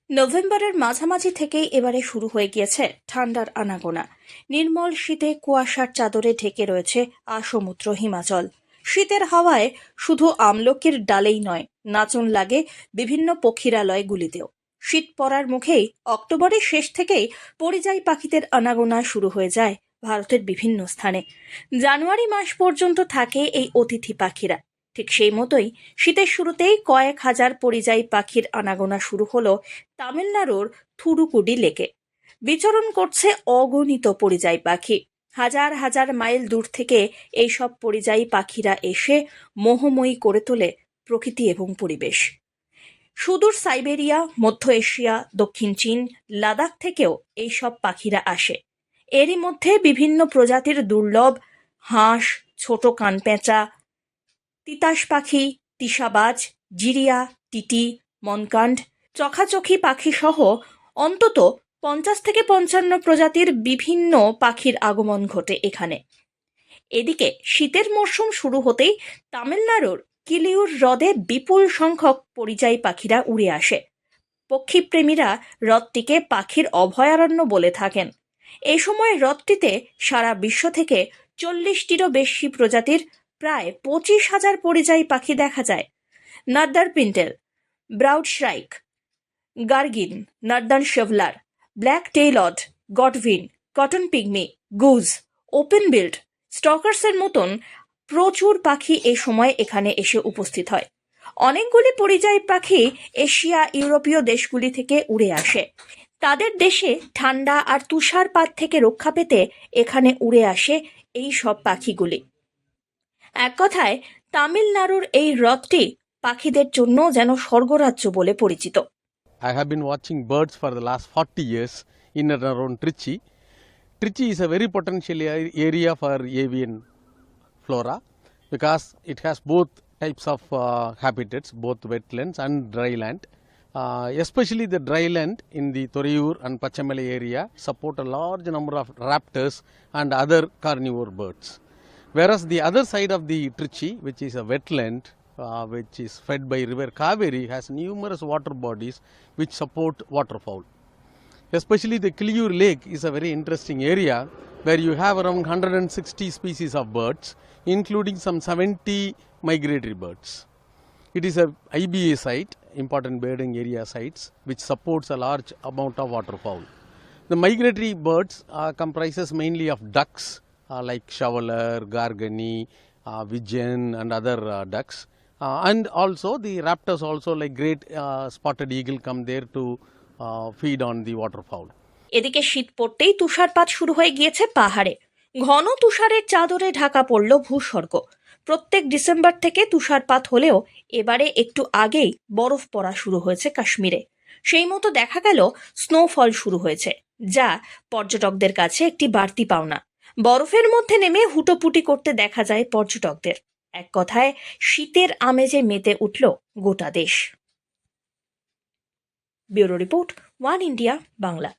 নভেম্বরের মাঝামাঝি থেকেই এবারে শুরু হয়ে গিয়েছে ঠান্ডার আনাগোনা। নির্মল শীতে কুয়াশার চাদরে ঢেকে রয়েছে আসমুদ্র হিমাচল। শীতের হাওয়ায় শুধু আমলকির ডালেই নয়, নাচন লাগে বিভিন্ন পক্ষীরালয়গুলিতেও। শীত পড়ার মুখেই অক্টোবরের শেষ থেকেই পরিযায়ী পাখিদের আনাগোনা শুরু হয়ে যায় ভারতের বিভিন্ন স্থানে। জানুয়ারি মাস পর্যন্ত থাকে এই অতিথি পাখিরা। ঠিক সেই মতোই শীতের শুরুতেই কয়েক হাজার পরিযায়ী পাখির আনাগোনা শুরু হলো তামিলনাড়ুর থুডুকুডি লেকে। বিচরণ করছে অগণিত পরিযায়ী পাখি। হাজার হাজার মাইল দূর থেকে এইসব পরিযায়ী পাখিরা এসে মোহময়ী করে তোলে প্রকৃতি এবং পরিবেশ। সুদূর সাইবেরিয়া, মধ্য এশিয়া, দক্ষিণ চীন, লাদাখ থেকেও এইসব পাখিরা আসে। এরই মধ্যে বিভিন্ন প্রজাতির দুর্লভ হাঁস, ছোট কানপেঁচা, তিতাস পাখি, তিশাবাজ, জিরিয়া, টিটি, মনকাণ্ড, চখাচখি পাখি সহ অন্তত 50 থেকে 55 প্রজাতির বিভিন্ন পাখির আগমন ঘটে এখানে। এদিকে শীতের মরশুম শুরু হতেই তামিলনাড়ুর কিলিউর হ্রদে বিপুল সংখ্যক পরিযায়ী পাখিরা উড়ে আসে। পক্ষীপ্রেমীরা হ্রদটিকে পাখির অভয়ারণ্য বলে থাকেন। এই সময় হ্রদটিতে সারা বিশ্ব থেকে 40টিরও বেশি প্রজাতির প্রায় 25,000 পরিযায়ী পাখি দেখা যায়। Northern pintail, brown shrike, garganey, northern shoveler, black tailed godwit, cotton pygmy, goose, open billed, স্টকার্সের মতন প্রচুর পাখি এই সময় এখানে এসে উপস্থিত হয়। অনেকগুলি পরিযায়ী পাখি এশিয়া, ইউরোপীয় দেশগুলি থেকে উড়ে আসে। তাদের দেশে ঠান্ডা আর তুষারপাত থেকে রক্ষা পেতে এখানে উড়ে আসে এই সব পাখিগুলি। এক কথায় তামিলনাড়ুর এই হ্রদটি পাখিদের জন্য যেন স্বর্গরাজ্য বলে পরিচিত। I have been watching birds for the last 40 years in and around Trichy. Trichy is a very potential area for avian flora because it has both types of habitats, both wetlands and dryland. Especially the dryland in the Thorayur and Pachamale area support a large number of raptors and other carnivore birds. Whereas the other side of the Trichy, which is a wetland, which is fed by river Kaveri, has numerous water bodies which support waterfowl. Especially the Kiliyur Lake is a very interesting area where you have around 160 species of birds, including some 70 migratory birds. It is a IBA site, important birding area sites, which supports a large amount of waterfowl. The migratory birds comprises mainly of ducks like shoveler, gargani, Vijayan and other ducks. And also the raptors also like great spotted eagle come there to feed on the waterfowl. এদিকে শীত পড়তেই তুষারপাত শুরু হয়ে গিয়েছে পাহাড়ে। ঘন তুষারের চাদরে ঢাকা পড়ল ভূস্বর্গ। প্রত্যেক ডিসেম্বর থেকে তুষারপাত হলেও এবারে একটু আগেই বরফ পড়া শুরু হয়েছে কাশ্মীরে। সেই মতো দেখা গেল স্নোফল শুরু হয়েছে, যা পর্যটকদের কাছে একটি বাড়তি পাওনা। বরফের মধ্যে নেমে হুটোপুটি করতে দেখা যায় পর্যটকদের। এক কথায় শীতের আমেজে মেতে উঠল গোটা দেশ। Bureau report, one India Bangla.